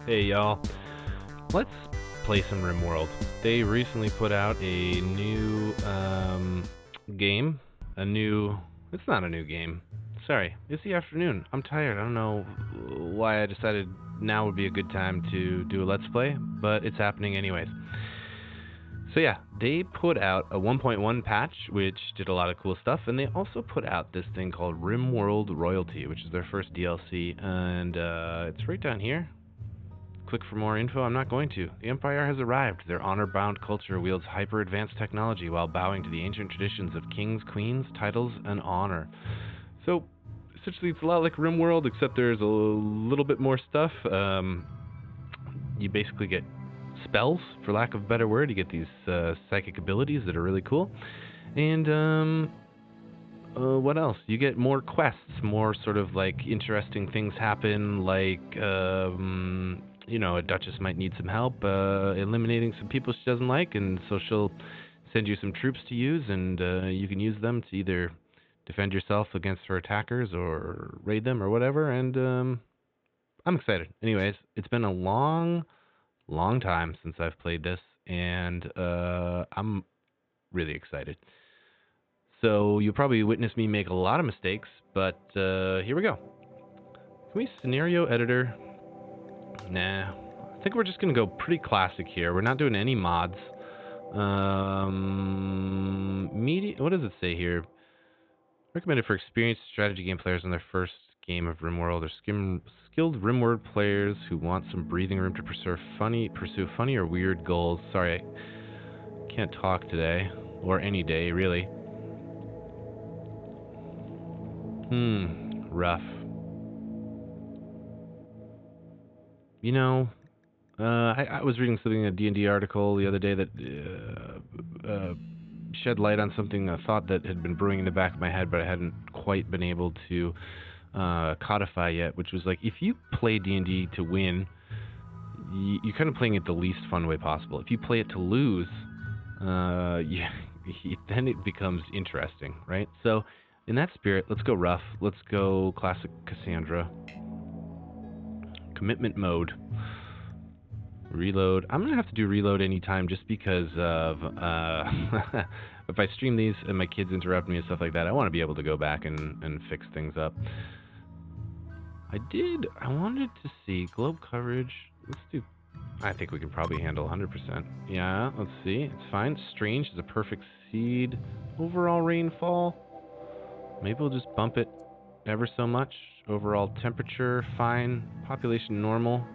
Hey y'all, let's play some Rimworld. They recently put out a new game. It's not a new game. Sorry, it's the afternoon. I'm tired. I don't know why I decided now would be a good time to do a let's play, but it's happening anyways. So yeah, they put out a 1.1 patch, which did a lot of cool stuff, and they also put out this thing called Rimworld Royalty, which is their first DLC, and it's right down here. Click for more info. I'm not going to. The Empire has arrived. Their honor-bound culture wields hyper-advanced technology while bowing to the ancient traditions of kings, queens, titles, and honor. So, essentially, it's a lot like Rimworld, except there's a little bit more stuff. You basically get spells, for lack of a better word. You get these psychic abilities that are really cool. And, what else? You get more quests, more sort of like interesting things happen, like, a duchess might need some help eliminating some people she doesn't like, and so she'll send you some troops to use, and you can use them to either defend yourself against her attackers or raid them or whatever, and I'm excited. Anyways, it's been a long time since I've played this, and I'm really excited. So you'll probably witness me make a lot of mistakes, but here we go. Can we scenario editor? Nah. I think we're just going to go pretty classic here. We're not doing any mods. Media. What does it say here? Recommended for experienced strategy game players in their first game of Rimworld, or skilled Rimworld players who want some breathing room to pursue funny or weird goals. Sorry, I can't talk today, or any day, really. Rough. You know, I was reading something in a D&D article the other day that shed light on something, a thought that had been brewing in the back of my head, but I hadn't quite been able to codify yet, which was like, if you play D&D to win, you're kind of playing it the least fun way possible. If you play it to lose, then it becomes interesting, right? So, in that spirit, let's go rough. Let's go classic Cassandra. Commitment mode. Reload. I'm gonna have to do reload anytime just because of if I stream these and my kids interrupt me and stuff like that, I want to be able to go back and fix things up. I wanted to see globe coverage. Let's do. I think we can probably handle 100%. Yeah, let's see. It's fine. Strange is a perfect seed. Overall rainfall. Maybe we'll just bump it ever so much. Overall temperature, fine. Population normal.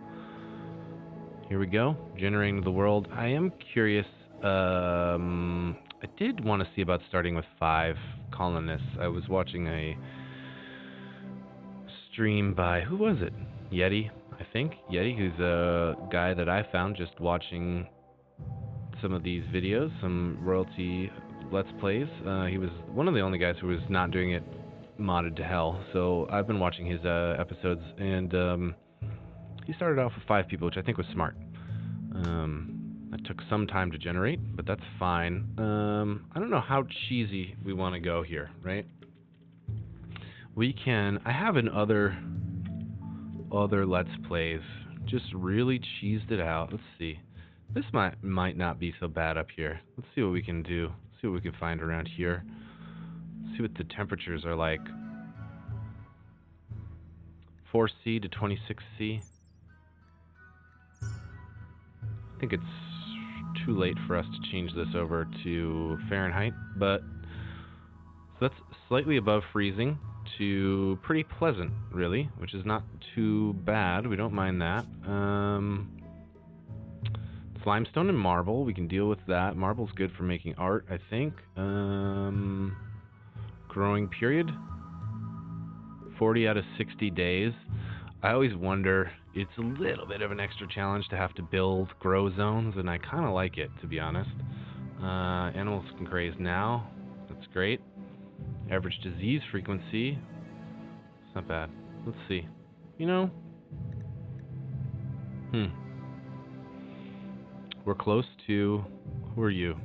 Here we go. Generating the world. I am curious. I did want to see about starting with 5 colonists. I was watching a stream by, who was it? Yeti, I think. Yeti, who's a guy that I found just watching some of these videos, some royalty let's plays. He was one of the only guys who was not doing it modded to hell. So I've been watching his episodes, and he started off with 5 people, which I think was smart. That took some time to generate, but that's fine. I don't know how cheesy we want to go here, right? I have in other Let's Plays just really cheesed it out. Let's see. This might not be so bad up here. Let's see what we can do. See what we can find around here. See what the temperatures are like. 4C to 26C. I think it's too late for us to change this over to Fahrenheit, but so that's slightly above freezing to pretty pleasant, really, which is not too bad. We don't mind that. It's limestone and marble. We can deal with that. Marble's good for making art, I think. Growing period. 40 out of 60 days. I always wonder, it's a little bit of an extra challenge to have to build grow zones, and I kind of like it, to be honest. Animals can graze now. That's great. Average disease frequency. It's not bad. Let's see. We're close to... Who are you?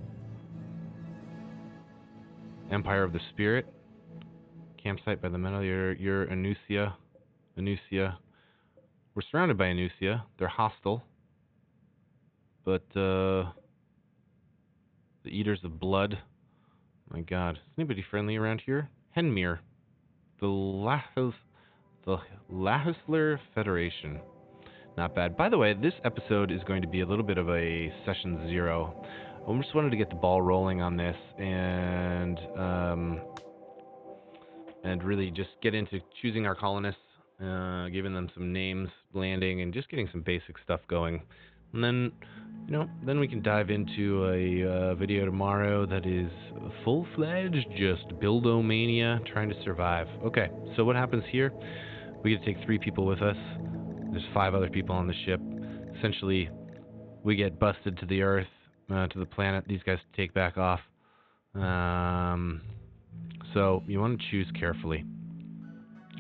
Empire of the Spirit. Campsite by the meadow. You're Anusia. We're surrounded by Anusia. They're hostile. But, the Eaters of Blood. My god. Is anybody friendly around here? Henmir. The Lahisler Federation. Not bad. By the way, this episode is going to be a little bit of a session 0. I just wanted to get the ball rolling on this and really just get into choosing our colonists, giving them some names, landing, and just getting some basic stuff going. And then, then we can dive into a video tomorrow that is full-fledged, just buildomania, trying to survive. Okay, so what happens here? We get to take 3 people with us. There's 5 other people on the ship. Essentially, we get busted to the Earth, to the planet. These guys take back off. So you want to choose carefully.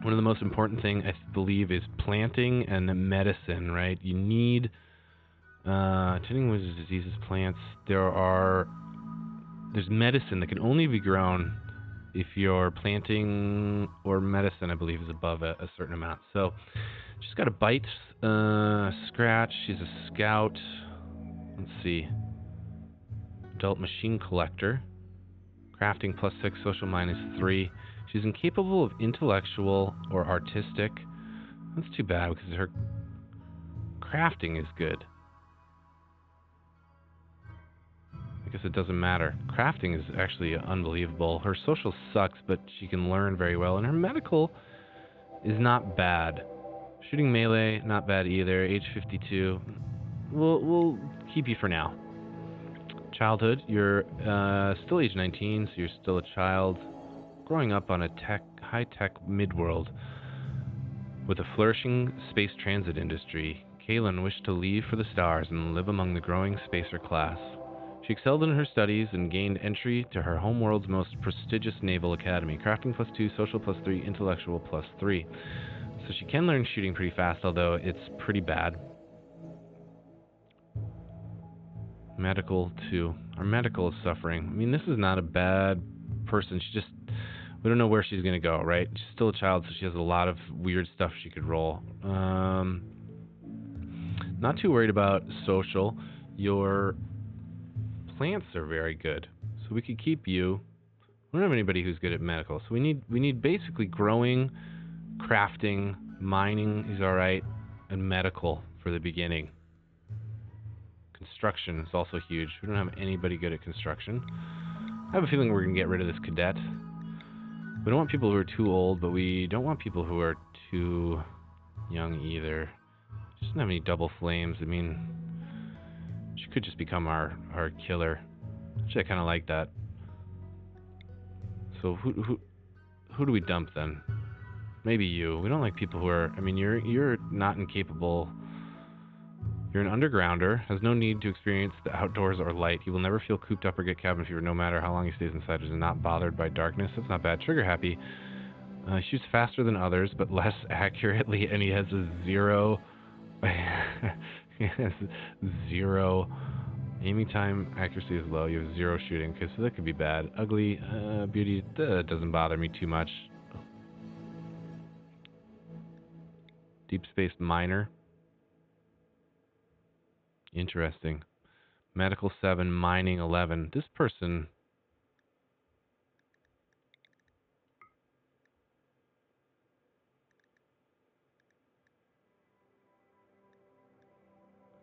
One of the most important things, I believe, is planting and medicine, right? You need tending with diseases, plants. There's medicine that can only be grown if your planting or medicine, I believe, is above a certain amount. So she's got a bite, scratch. She's a scout. Let's see. Adult machine collector. Crafting +6, social -3. She's incapable of intellectual or artistic. That's too bad because her crafting is good. I guess it doesn't matter. Crafting is actually unbelievable. Her social sucks, but she can learn very well. And her medical is not bad. Shooting melee, not bad either. Age 52. We'll keep you for now. Childhood, you're still age 19, so you're still a child. Growing up on a high-tech midworld with a flourishing space transit industry, Kaylin wished to leave for the stars and live among the growing spacer class. She excelled in her studies and gained entry to her homeworld's most prestigious naval academy. Crafting +2, social +3, intellectual +3. So she can learn shooting pretty fast, although it's pretty bad. Medical, too. Our medical is suffering. I mean, this is not a bad person. We don't know where she's going to go, right? She's still a child, so she has a lot of weird stuff she could roll. Not too worried about social. Your plants are very good, so we could keep you. We don't have anybody who's good at medical, so we need basically growing, crafting, mining is all right, and medical for the beginning. Construction is also huge. We don't have anybody good at construction. I have a feeling we're going to get rid of this cadet. We don't want people who are too old, but we don't want people who are too young either. She doesn't have any double flames. I mean, she could just become our killer. Actually, I kind of like that. So who do we dump then? Maybe you. We don't like people who are... I mean, you're not incapable... You're an undergrounder, has no need to experience the outdoors or light. He will never feel cooped up or get cabin fever no matter how long he stays inside. Is not bothered by darkness. That's not bad. Trigger happy. Shoots faster than others, but less accurately, and he has a 0... he has 0... Aiming time accuracy is low. You have 0 shooting. Okay, so that could be bad. Ugly. Beauty doesn't bother me too much. Deep space miner. Interesting. Medical 7, mining 11. This person...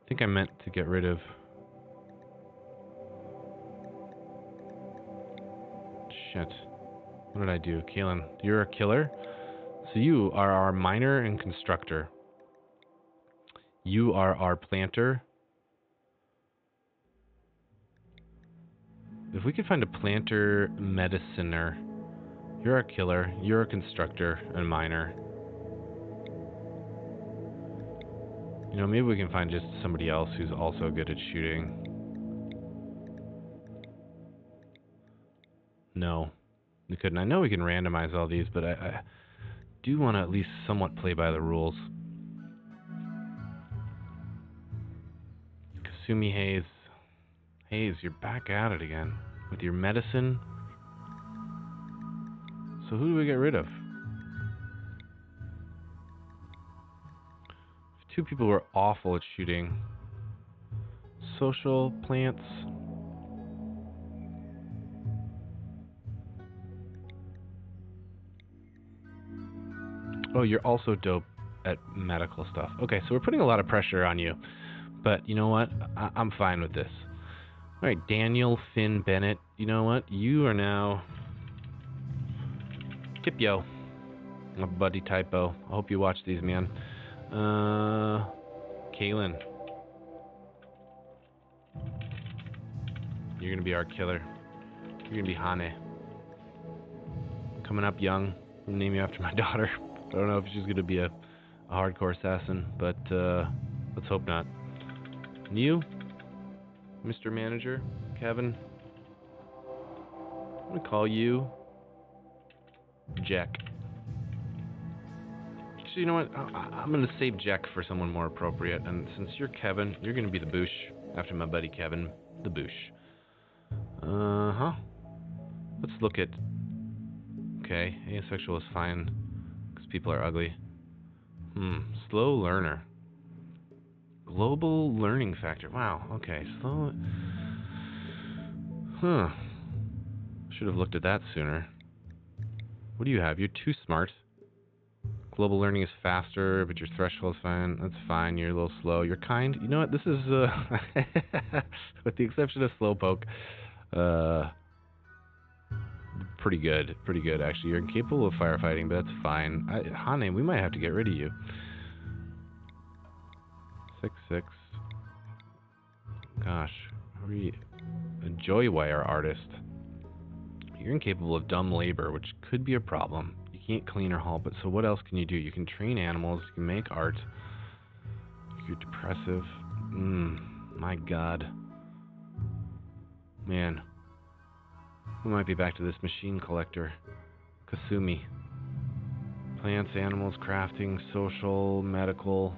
I think I meant to get rid of... Shit. What did I do? Kaylin, you're a killer? So you are our miner and constructor. You are our planter. If we could find a planter mediciner, you're a killer, you're a constructor and miner. You know, maybe we can find just somebody else who's also good at shooting. No, we couldn't. I know we can randomize all these, but I do want to at least somewhat play by the rules. Kasumi Hayes. Hayes, you're back at it again with your medicine. So who do we get rid of? two people who are awful at shooting. Social plants. Oh, you're also dope at medical stuff. Okay, so we're putting a lot of pressure on you. But you know what? I'm fine with this. All right, Daniel Finn Bennett. You know what? You are now Kipyo, my buddy Typo. I hope you watch these, man. Kaylin, you're gonna be our killer. You're gonna be Hane. Coming up young. I'm gonna name you after my daughter. I don't know if she's gonna be a hardcore assassin, but let's hope not. And you, Mr. Manager, Kevin, I'm gonna call you Jack. So you know what? I'm gonna save Jack for someone more appropriate. And since you're Kevin, you're gonna be the Boosh after my buddy Kevin, the Boosh. Let's look at. Okay, asexual is fine because people are ugly. Slow learner. Global learning factor. Wow. Okay, slow. Should have looked at that sooner. What do you have? You're too smart. Global learning is faster, but your threshold is fine. That's fine. You're a little slow. You're kind. You know what? This is, with the exception of Slowpoke, pretty good. Pretty good, actually. You're incapable of firefighting, but that's fine. Hane, we might have to get rid of you. 6'6". Gosh. A Joywire artist. You're incapable of dumb labor, which could be a problem. You can't clean or haul, but so what else can you do? You can train animals, you can make art. You're depressive. My god. Man. We might be back to this machine collector. Kasumi. Plants, animals, crafting, social, medical.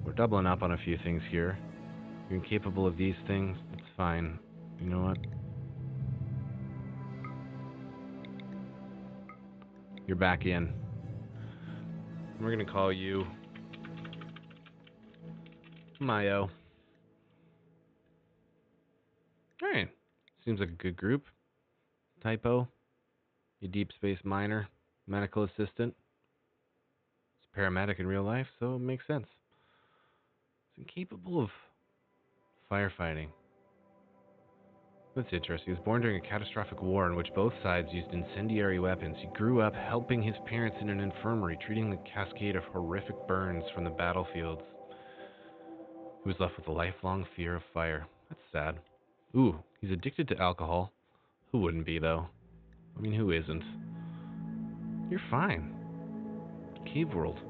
We're doubling up on a few things here. You're incapable of these things. That's fine. You know what? You're back in. We're gonna call you Mayo. Alright. Seems like a good group. Typo. You deep space miner. Medical assistant. It's a paramedic in real life, so it makes sense. It's incapable of firefighting. That's interesting. He was born during a catastrophic war in which both sides used incendiary weapons. He grew up helping his parents in an infirmary, treating the cascade of horrific burns from the battlefields. He was left with a lifelong fear of fire. That's sad. Ooh, he's addicted to alcohol. Who wouldn't be, though? I mean, who isn't? You're fine. Cave world.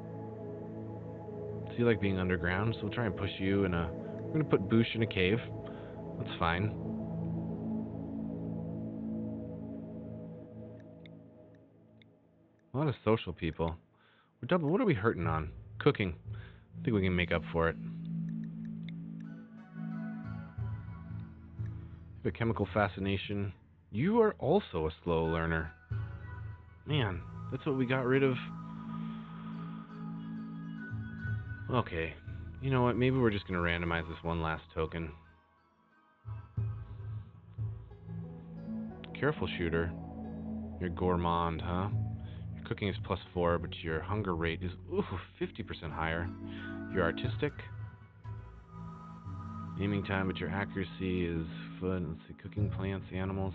So you like being underground, so we'll try and push you in a... We're going to put Boosh in a cave. That's fine. A lot of social people. We're double. What are we hurting on? Cooking. I think we can make up for it. The chemical fascination. You are also a slow learner. Man, that's what we got rid of. Okay. You know what? Maybe we're just going to randomize this one last token. Careful shooter. You're gourmand, huh? Your cooking is +4, but your hunger rate is 50% higher. You're artistic. Aiming time, but your accuracy is fun. Let's see, cooking plants, animals.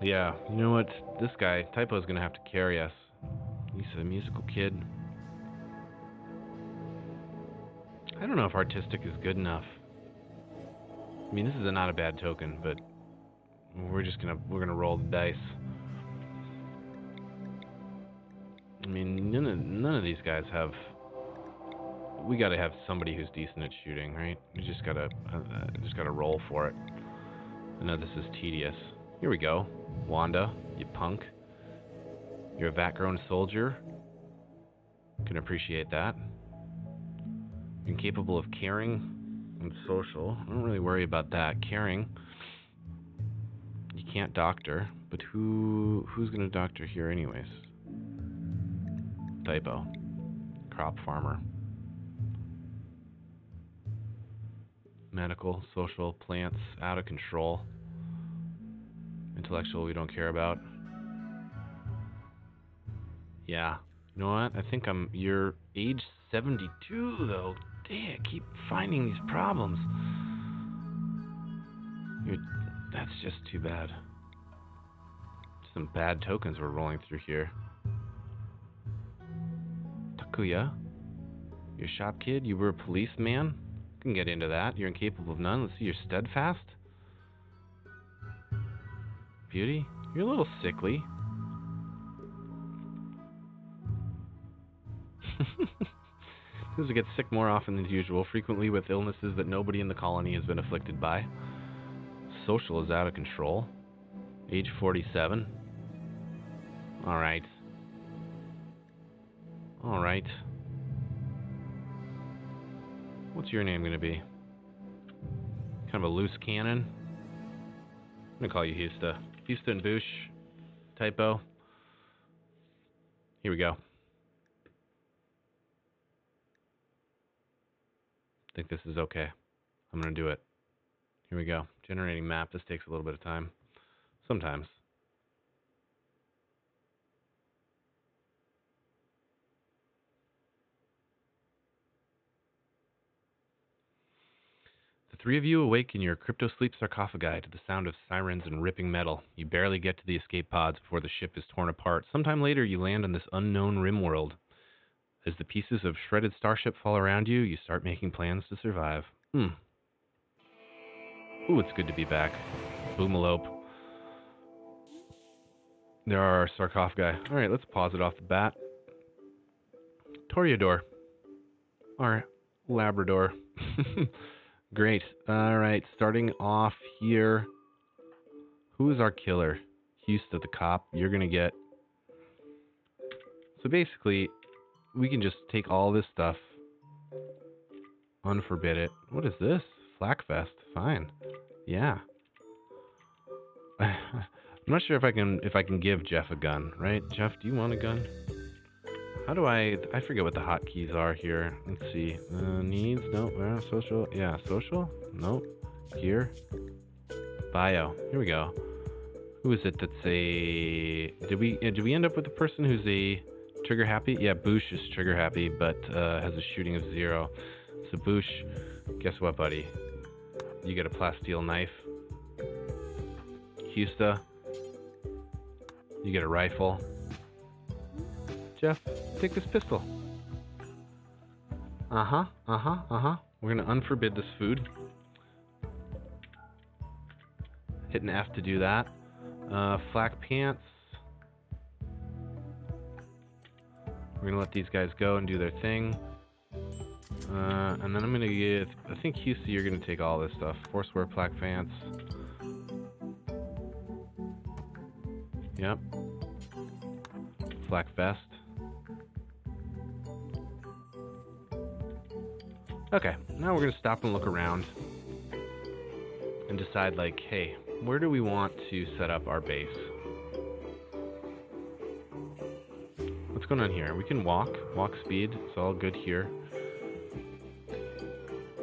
Yeah, you know what? This guy, Typo's gonna have to carry us. He's a musical kid. I don't know if artistic is good enough. I mean, this is not a bad token, but we're gonna roll the dice. I mean, none of these guys have. We gotta have somebody who's decent at shooting, right? We just gotta roll for it. I know this is tedious. Here we go. Wanda, you punk. You're a vat-grown soldier. Can appreciate that. Incapable of caring. And social. I don't really worry about that. Caring. You can't doctor. But who's going to doctor here anyways? Typo. Crop farmer. Medical, social, plants, out of control. Intellectual, we don't care about. Yeah. You know what? I think you're age 72 though. Dang, I keep finding these problems. That's just too bad. Some bad tokens we're rolling through here. Takuya, you're a shop kid? You were a policeman? Can get into that. You're incapable of none. Let's see, you're steadfast. Beauty, you're a little sickly. Seems to get sick more often than usual, frequently with illnesses that nobody in the colony has been afflicted by. Social is out of control. Age 47. Alright. Alright. What's your name going to be? Kind of a loose cannon? I'm going to call you Husta. Husta and Boosh. Typo. Here we go. I think this is okay. I'm going to do it. Here we go. Generating map. This takes a little bit of time. Sometimes. The three of you awake in your crypto-sleep sarcophagi to the sound of sirens and ripping metal. You barely get to the escape pods before the ship is torn apart. Sometime later, you land on this unknown Rimworld. As the pieces of shredded starship fall around you, you start making plans to survive. Ooh, it's good to be back. Boomalope. There are our sarcophagi. Alright, let's pause it off the bat. Toreador. Our Labrador. Great. Alright, starting off here. Who is our killer? Husta the cop. You're going to get... So basically, we can just take all this stuff, unforbid it. What is this? Flakfest. Fine. Yeah. I'm not sure if I can give Jeff a gun, right? Jeff, do you want a gun? How do I forget what the hotkeys are here. Let's see. Needs, no, social, yeah, social, nope. Here. Bio. Here we go. Who is it that's a... Did we end up with a person who's a trigger happy? Yeah, Boosh is trigger happy, but has a shooting of 0. So Boosh, guess what, buddy? You get a plasteel knife. Husta, you get a rifle. Jeff, take this pistol. We're gonna unforbid this food. Hit an F to do that. Flak pants. We're gonna let these guys go and do their thing. And then I'm gonna give... I think Husta, you're gonna take all this stuff. Forcewear, flak pants. Yep. Flak vest. Okay, now we're gonna stop and look around and decide, like, hey, where do we want to set up our base? What's going on here? We can walk speed, it's all good here.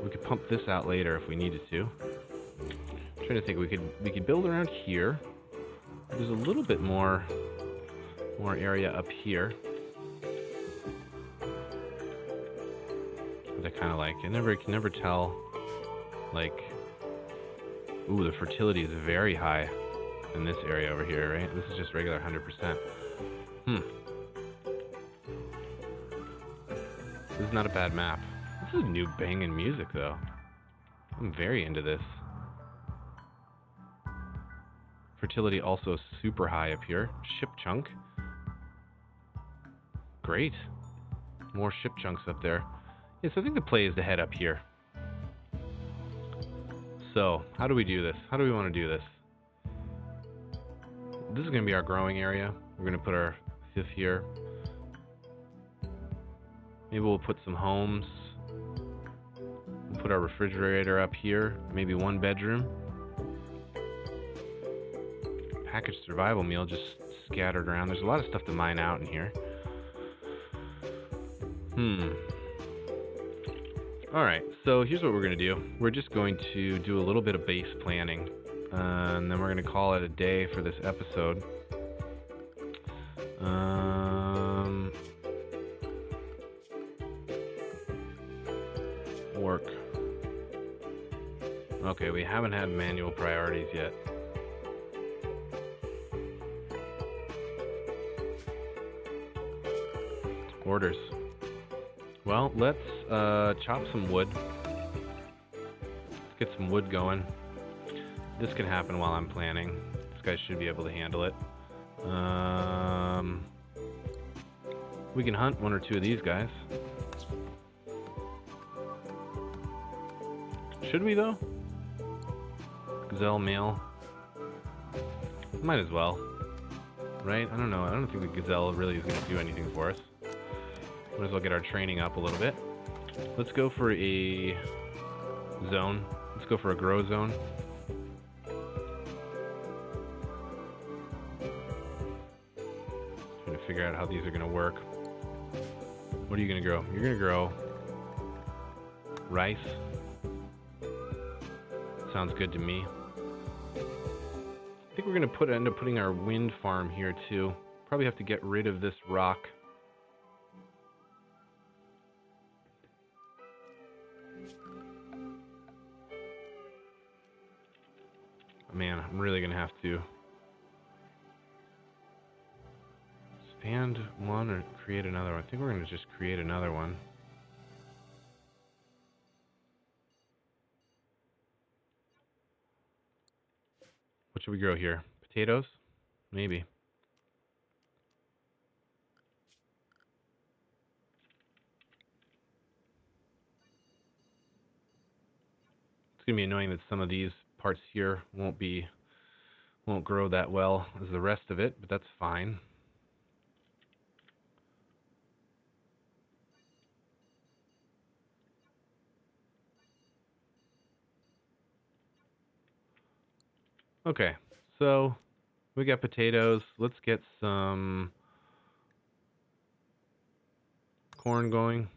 We could pump this out later if we needed to. I'm trying to think, we could build around here. There's a little bit more area up here. I kind of like. I can never tell. Like, ooh, the fertility is very high in this area over here, right? This is just regular 100%. This is not a bad map. This is new banging music, though. I'm very into this. Fertility also super high up here. Ship chunk. Great. More ship chunks up there. Yes, I think the play is to head up here. So, how do we do this? How do we want to do this? This is going to be our growing area. We're going to put our fifth here. Maybe we'll put some homes put our refrigerator up here. Maybe one bedroom. Packaged survival meal just scattered around. There's a lot of stuff to mine out in here. Alright, so here's what we're going to do. We're just going to do a little bit of base planning. And then we're going to call it a day for this episode. Work. Okay, we haven't had manual priorities yet. Orders. Well, let's chop some wood. Let's get some wood going. This can happen while I'm planning. This guy should be able to handle it. We can hunt one or two of these guys. Should we, though? Gazelle male. Might as well. Right? I don't know. I don't think the gazelle really is going to do anything for us. Might as well get our training up a little bit. Let's go for a zone. Let's go for a grow zone. Trying to figure out how these are going to work. What are you going to grow? You're going to grow rice. Sounds good to me. I think we're going to end up putting our wind farm here too. Probably have to get rid of this rock. Man, I'm really going to have to expand one or create another one. I think we're going to just create another one. What should we grow here? Potatoes? Maybe. It's going to be annoying that some of these parts here won't grow that well as the rest of it, but that's fine. Okay, so we got potatoes. Let's get some corn going.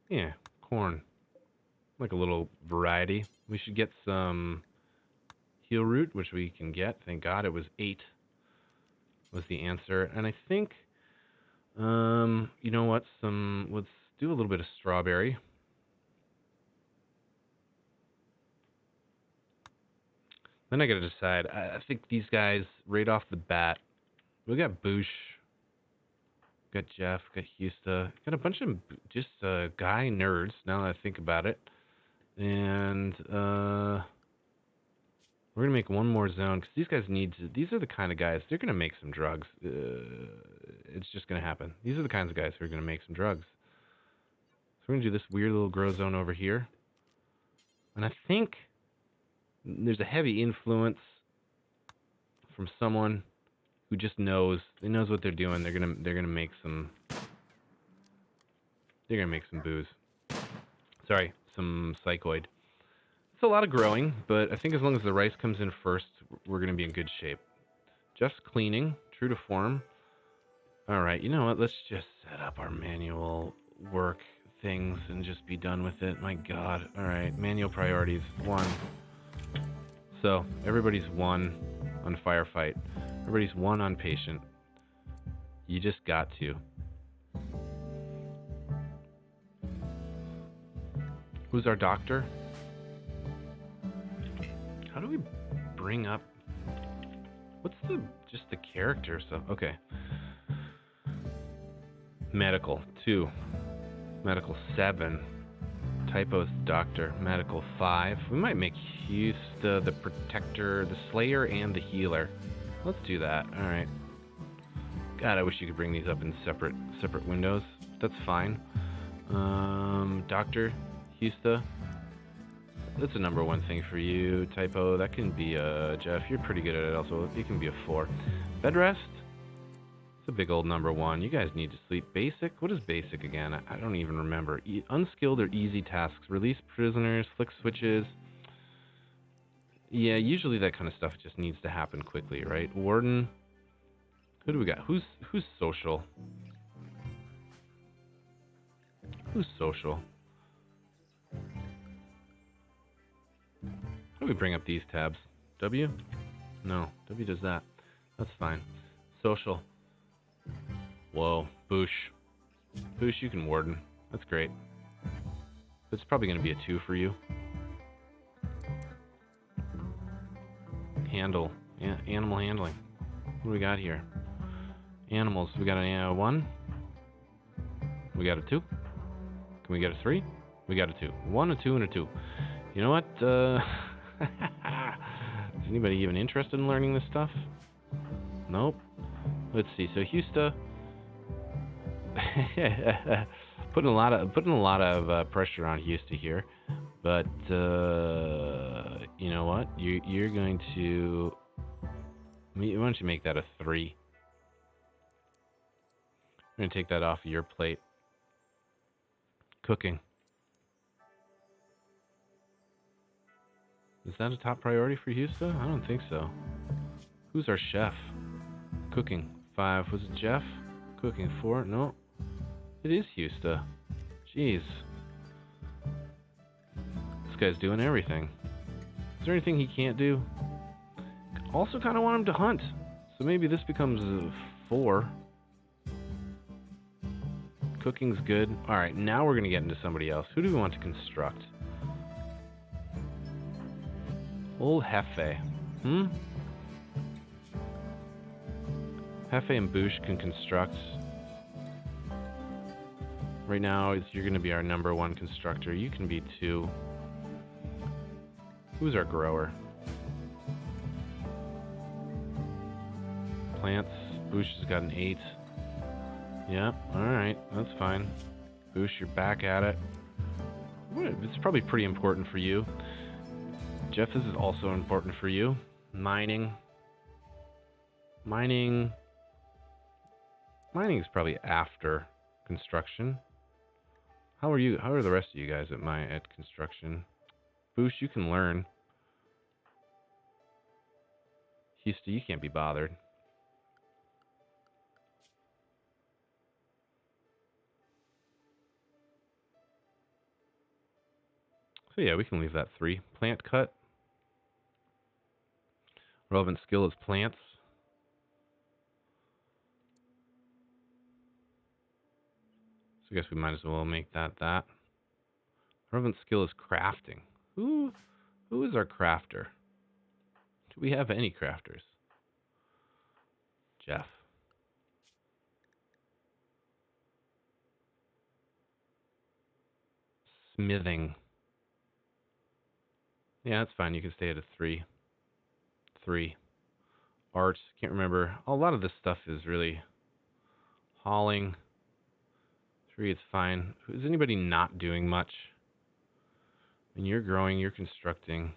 Yeah, corn. Like a little variety. We should get some heel root, which we can get. Thank God it was 8 was the answer. And I think, you know what? Let's do a little bit of strawberry. Then I gotta decide. I think these guys, right off the bat, we got Boosh, got Jeff, got Husta, got a bunch of just guy nerds, now that I think about it. And we're gonna make one more zone, because these guys these are the kind of guys, they're gonna make some drugs. It's just gonna happen. These are the kinds of guys who are gonna make some drugs. So we're gonna do this weird little grow zone over here. And I think there's a heavy influence from someone who just knows what they're doing. They're gonna make some booze. Sorry, some psychoid. It's a lot of growing, but I think as long as the rice comes in first, we're gonna be in good shape. Just cleaning, true to form. All right, you know what? Let's just set up our manual work things and just be done with it. My God. All right, manual priorities 1. So, everybody's 1 on firefight. Everybody's 1 on patient. You just got to. Who's our doctor? How do we bring up... What's just the character stuff? Okay. Medical, 2. Medical, 7. Typos, doctor. Medical, 5. We might make Husta the protector, the slayer, and the healer. Let's do that. Alright. God, I wish you could bring these up in separate windows. That's fine. Doctor, Husta. That's a number 1 thing for you. Typo, that can be Jeff. You're pretty good at it also. It can be a 4. Bed rest, It's a big old number one. You guys need to sleep. Basic? What is basic again? I don't even remember. Unskilled or easy tasks. Release prisoners, flick switches. Yeah, usually that kind of stuff just needs to happen quickly, right? Warden. Who do we got? Who's social? Who's social? How do we bring up these tabs? W? No, W does that. That's fine. Social. Whoa, Boosh. Boosh, you can warden. That's great. It's probably going to be a 2 for you. Handle. Yeah, animal handling. What do we got here? Animals. We got a 1. We got a 2. Can we get a 3? We got a 2. 1, a 2, and a 2. You know what? Is anybody even interested in learning this stuff? Nope. Let's see. So Husta, putting a lot of pressure on Husta here, but you know what? You're going to. Why don't you make that a 3? I'm going to take that off of your plate. Cooking. Is that a top priority for Husta? I don't think so. Who's our chef? Cooking. 5. Was it Jeff? Cooking. 4. No. It is Husta. Jeez. This guy's doing everything. Is there anything he can't do? Also kind of want him to hunt. So maybe this becomes a 4. Cooking's good. Alright, now we're going to get into somebody else. Who do we want to construct? Old Hefe. Hefe and Boosh can construct. Right now, you're going to be our number 1 constructor. You can be 2. Who's our grower? Plants. Boosh has got an 8. Yeah, alright. That's fine. Boosh, you're back at it. It's probably pretty important for you. Jeff, this is also important for you. Mining. Mining is probably after construction. How are you? How are the rest of you guys at construction? Boosh, you can learn. Houston, you can't be bothered. So yeah, we can leave that 3. Plant cut. Relevant skill is plants. So I guess we might as well make that. Relevant skill is crafting. Who is our crafter? Do we have any crafters? Jeff. Smithing. Yeah, that's fine. You can stay at a 3. 3. Art. Can't remember. A lot of this stuff is really hauling. 3, it's fine. Is anybody not doing much? When you're growing, you're constructing.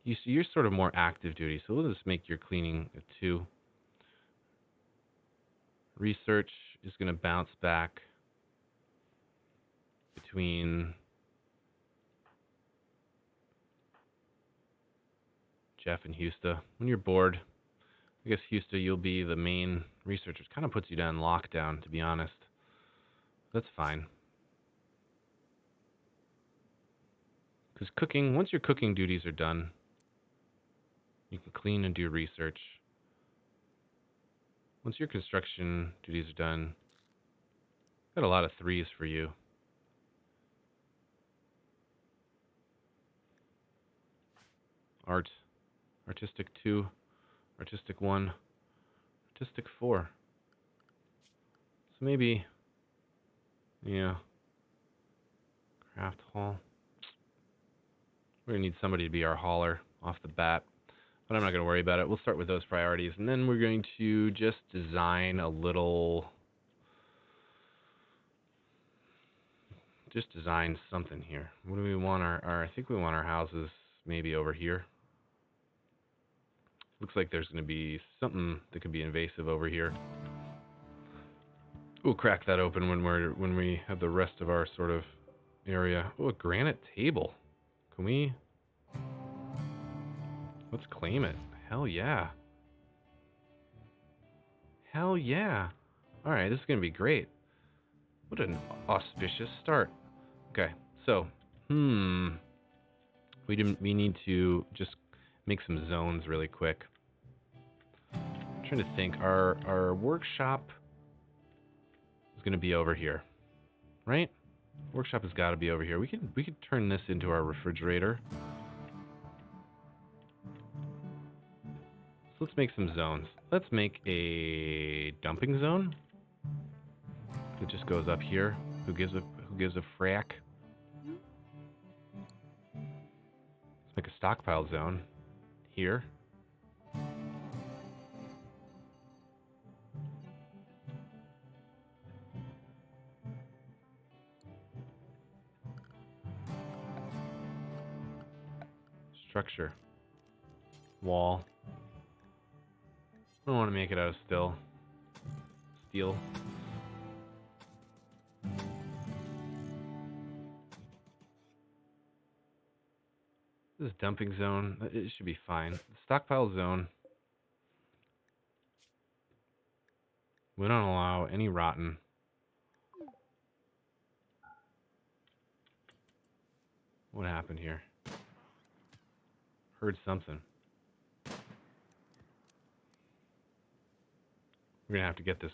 You're sort of more active duty, so we'll just make your cleaning a 2. Research is going to bounce back between Jeff and Husta. When you're bored, I guess Husta, you'll be the main researcher. It kind of puts you down lockdown, to be honest. That's fine. Because cooking, once your cooking duties are done, you can clean and do research. Once your construction duties are done, got a lot of 3s for you. Art, artistic 2, artistic 1, artistic 4. So maybe, yeah, craft hall. We're going to need somebody to be our hauler off the bat, but I'm not going to worry about it. We'll start with those priorities, and then we're going to just design a little, just design something here. What do we want I think we want our houses maybe over here. Looks like there's going to be something that could be invasive over here. We'll crack that open when we have the rest of our sort of area. Oh, a granite table. Can we? Let's claim it. Hell yeah. Hell yeah. All right, this is going to be great. What an auspicious start. Okay, so, we need to just make some zones really quick. I'm trying to think. Our workshop is going to be over here, right? Workshop has got to be over here. We could turn this into our refrigerator. So let's make some zones. Let's make a dumping zone. It just goes up here. Who gives a frack? Let's make a stockpile zone here. Structure. Wall. I don't want to make it out of steel. This is dumping zone. It should be fine. The stockpile zone. We don't allow any rotten. What happened here? Heard something. We're gonna have to get this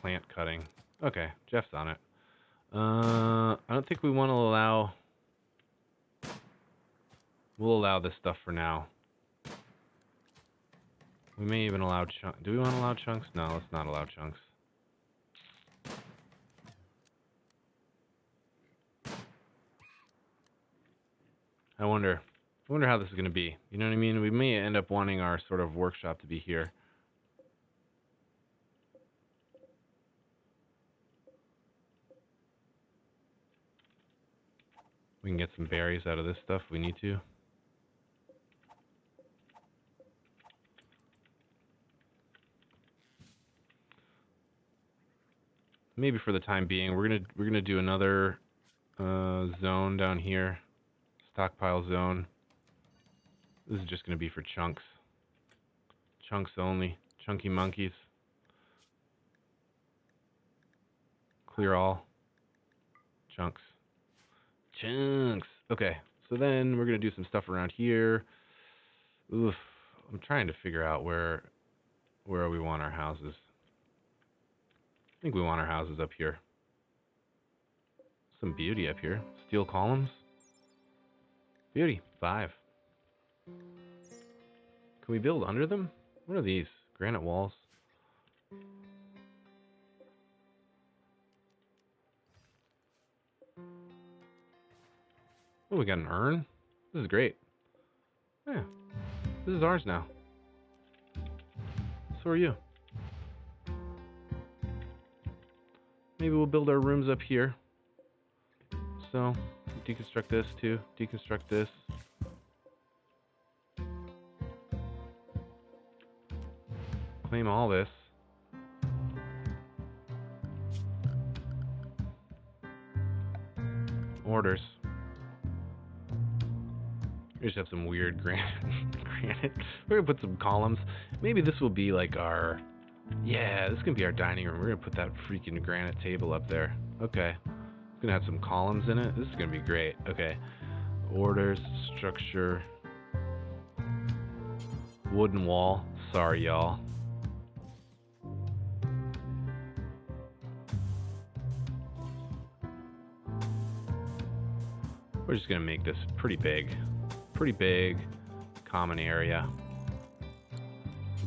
plant cutting. Okay, Jeff's on it. I don't think we want to allow. We'll allow this stuff for now. We may even allow chunks. Do we want to allow chunks? No, let's not allow chunks. I wonder how this is gonna be. You know what I mean? We may end up wanting our sort of workshop to be here. We can get some berries out of this stuff if we need to. Maybe for the time being, we're gonna do another zone down here, stockpile zone. This is just gonna be for chunks, chunks only, chunky monkeys. Clear all, chunks. Okay, so then we're gonna do some stuff around here. Oof, I'm trying to figure out where we want our houses. I think we want our houses up here. Some beauty up here. Steel columns. Beauty. 5. Can we build under them? What are these? Granite walls. Oh, we got an urn? This is great. Yeah. This is ours now. So are you. Maybe we'll build our rooms up here. So, deconstruct this too. Deconstruct this. Claim all this. Orders. We just have some weird granite. We're gonna put some columns. Maybe this will be like our... Yeah, this is gonna be our dining room. We're gonna put that freaking granite table up there. Okay. It's gonna have some columns in it. This is gonna be great. Okay. Orders, structure, wooden wall. Sorry, y'all. We're just gonna make this pretty big. Pretty big. Common area.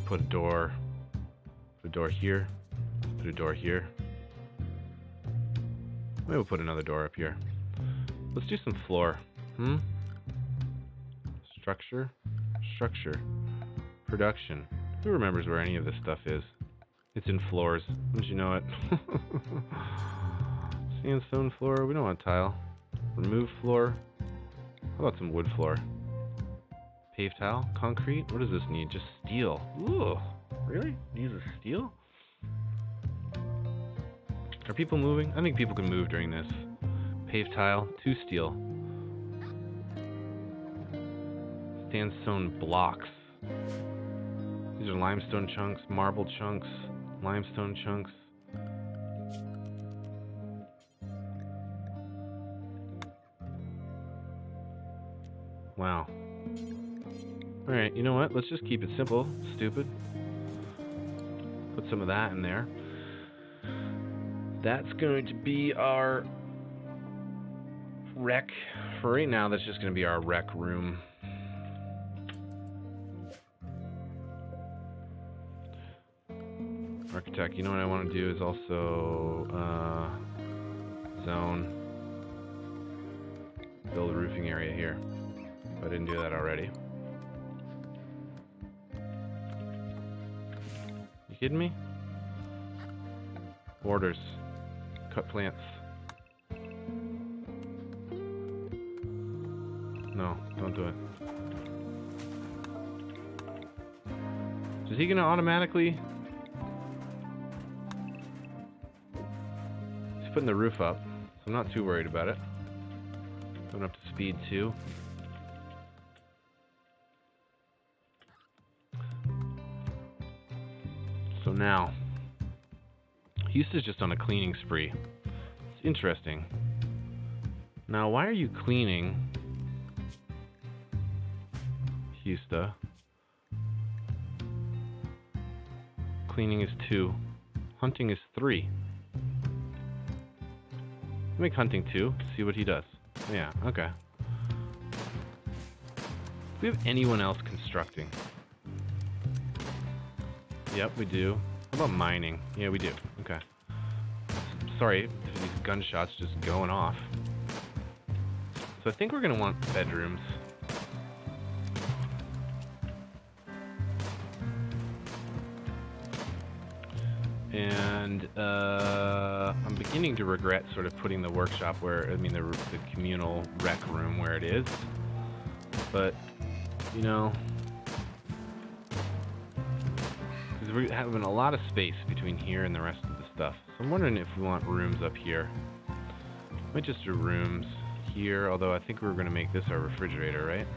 Put a door. Put a door here. Put a door here. Maybe we'll put another door up here. Let's do some floor. Structure. Structure. Production. Who remembers where any of this stuff is? It's in floors. Wouldn't you know it? Sandstone floor. We don't want tile. Remove floor. How about some wood floor? Paved tile? Concrete? What does this need? Just steel. Ooh. Really? Uses steel? Are people moving? I think people can move during this. Paved tile, 2 steel. Sandstone blocks. These are limestone chunks, marble chunks, limestone chunks. Wow. Alright, you know what? Let's just keep it simple. Stupid. Put some of that in there. That's going to be our rec. For right now, that's just going to be our rec room. Architect, you know what I want to do is also zone. Build a roofing area here. If I didn't do that already. You kidding me? Orders. Cut plants. No, don't do it. Is he gonna automatically? He's putting the roof up, so I'm not too worried about it. Going up to speed 2. So now, Houston's just on a cleaning spree. It's interesting. Now, why are you cleaning, Houston? Cleaning is 2. Hunting is 3. Make hunting 2. See what he does. Yeah, okay. Do we have anyone else constructing? Yep, we do. How about mining? Yeah, we do. Okay. Sorry if these gunshots just going off. So I think we're going to want bedrooms. And I'm beginning to regret sort of putting the workshop where, I mean, the communal rec room where it is. But, you know, because we're having a lot of space between here and the rest of the stuff. So I'm wondering if we want rooms up here. Might just do rooms here, although I think we're going to make this our refrigerator, right?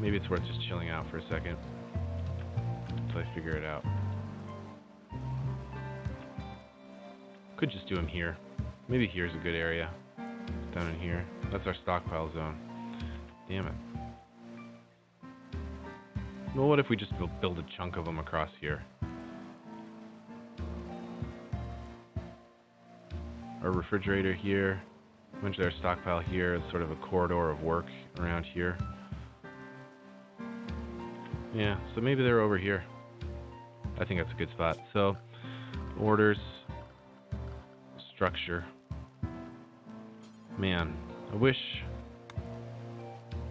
Maybe it's worth just chilling out for a second until I figure it out. Could just do them here. Maybe here's a good area. Down in here. That's our stockpile zone. Damn it. Well, what if we just build a chunk of them across here? Our refrigerator here. Eventually our stockpile here is sort of a corridor of work around here. Yeah, so maybe they're over here. I think that's a good spot. So, orders, structure. Man, I wish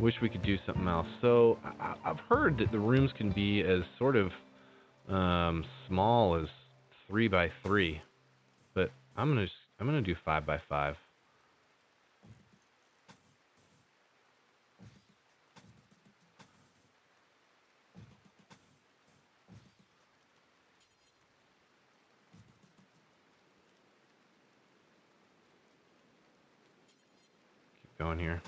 we could do something else. So, I've heard that the rooms can be as sort of small as 3 by 3, but I'm gonna do 5 by 5. Going here.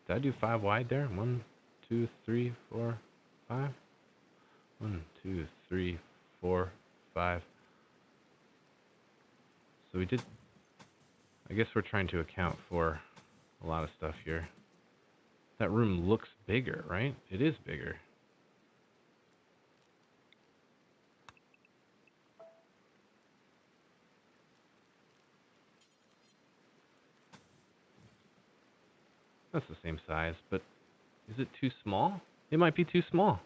Did I do 5 wide there? 1, 2, 3, 4, 5. 1, 2, 3, 4, 5. So we did. I guess we're trying to account for a lot of stuff here. That room looks bigger, right? It is bigger. That's the same size, but is it too small? It might be too small.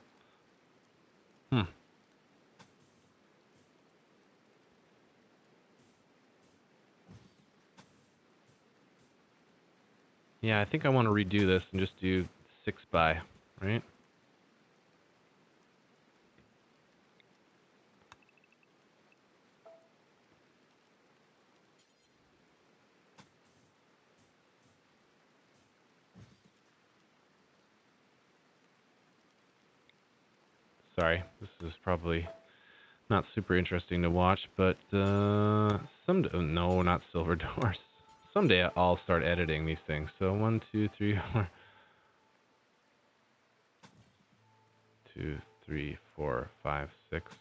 Yeah, I think I want to redo this and just do 6 by, right? Sorry, this is probably not super interesting to watch, but no, not silver doors. Someday I'll start editing these things. So 1, 2, 3, 4, 2, 3, 4, 5, 6.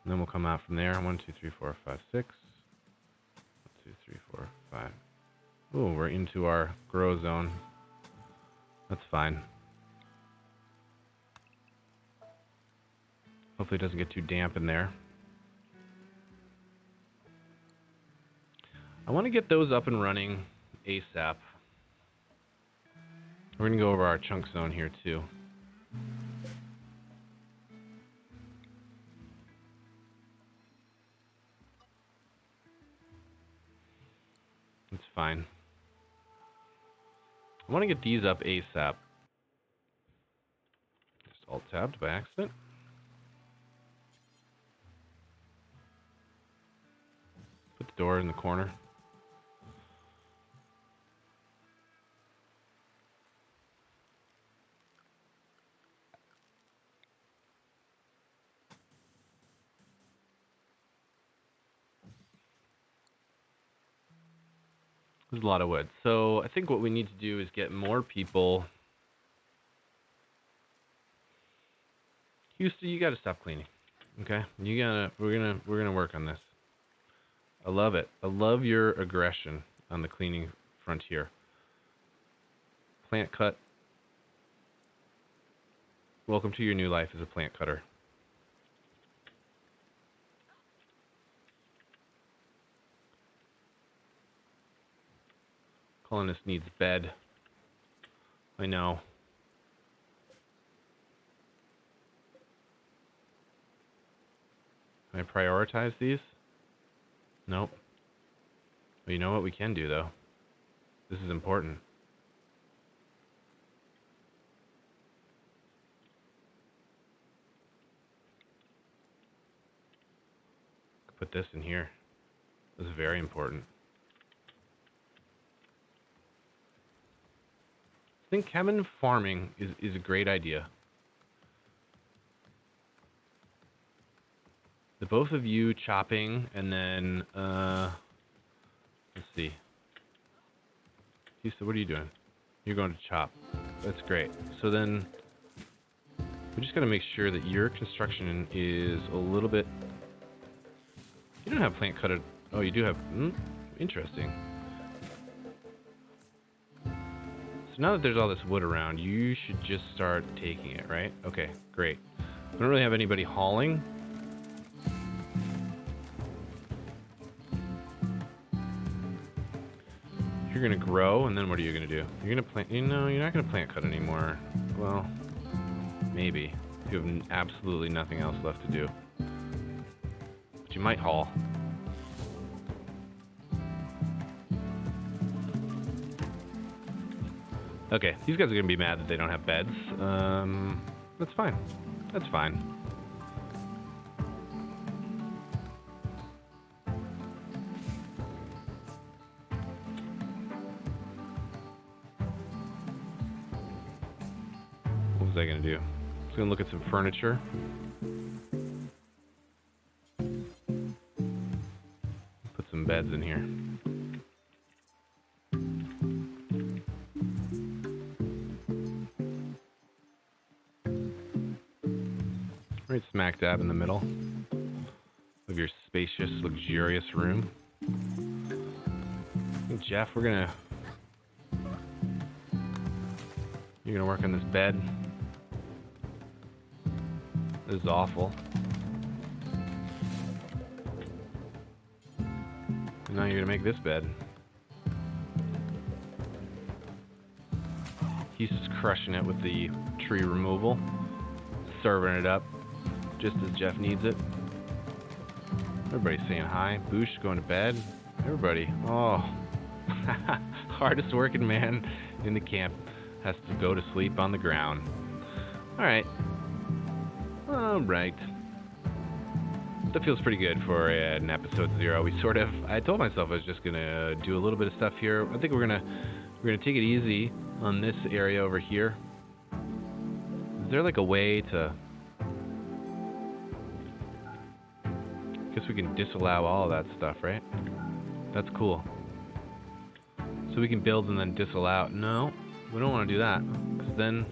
And then we'll come out from there. 1, 2, 3, 4, 5, 6. 1, 2, 3, 4, 5. Ooh, we're into our grow zone. That's fine. Hopefully it doesn't get too damp in there. I want to get those up and running ASAP. We're going to go over our chunk zone here too. It's fine. I want to get these up ASAP. Just alt-tabbed by accident. Put the door in the corner. There's a lot of wood. So I think what we need to do is get more people. Houston, you gotta stop cleaning. Okay? We're gonna work on this. I love it. I love your aggression on the cleaning frontier. Plant cut. Welcome to your new life as a plant cutter. Colonist needs bed. I know. Can I prioritize these? Nope. Well, you know what we can do, though? This is important. Put this in here. This is very important. I think cabin farming is a great idea. The both of you chopping, and then, let's see. Lisa, what are you doing? You're going to chop. That's great. So then, we just got to make sure that your construction is a little bit... You don't have plant cutter... Oh, you do have... interesting. So now that there's all this wood around, you should just start taking it, right? Okay, great. We don't really have anybody hauling. You're gonna grow, and then what are you gonna do? You're gonna plant... You know, you're not gonna plant cut anymore. Well, maybe. You have absolutely nothing else left to do. But you might haul. Okay, these guys are gonna be mad that they don't have beds. That's fine. That's fine. What was I gonna do? I was gonna look at some furniture. Put some beds in here. Right smack dab in the middle of your spacious, luxurious room. Hey, Jeff, you're gonna work on this bed. This is awful. And now you're gonna make this bed. He's just crushing it with the tree removal, serving it up just as Jeff needs it. Everybody's saying hi. Boosh going to bed. Everybody. Oh, hardest working man in the camp has to go to sleep on the ground. All right. That feels pretty good for an episode 0. I told myself I was just gonna do a little bit of stuff here. I think we're gonna take it easy on this area over here. Is there like a way to... Guess we can disallow all of that stuff, right? That's cool. So we can build and then disallow. No, we don't want to do that. Because then...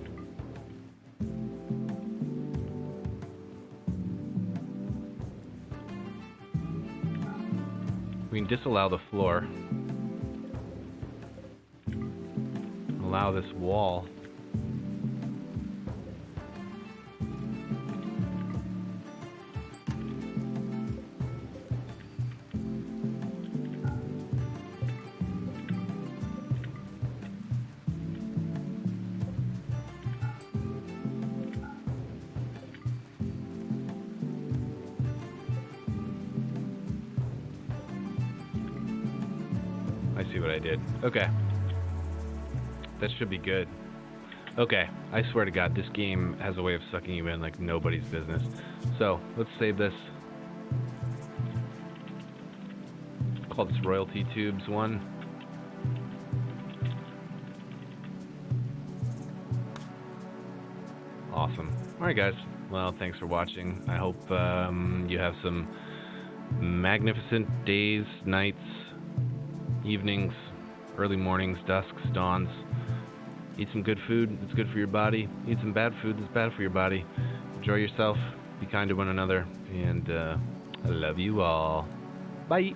we can disallow the floor. Allow this wall. I see what I did. Okay. That should be good. Okay, I swear to God, this game has a way of sucking you in like nobody's business. So, let's save this. Call this Royalty Tubes 1. Awesome. Alright guys, well thanks for watching. I hope you have some magnificent days, nights, evenings, early mornings, dusks, dawns. Eat some good food, it's good for your body. Eat some bad food, it's bad for your body. Enjoy yourself, be kind to one another, and I love you all. Bye!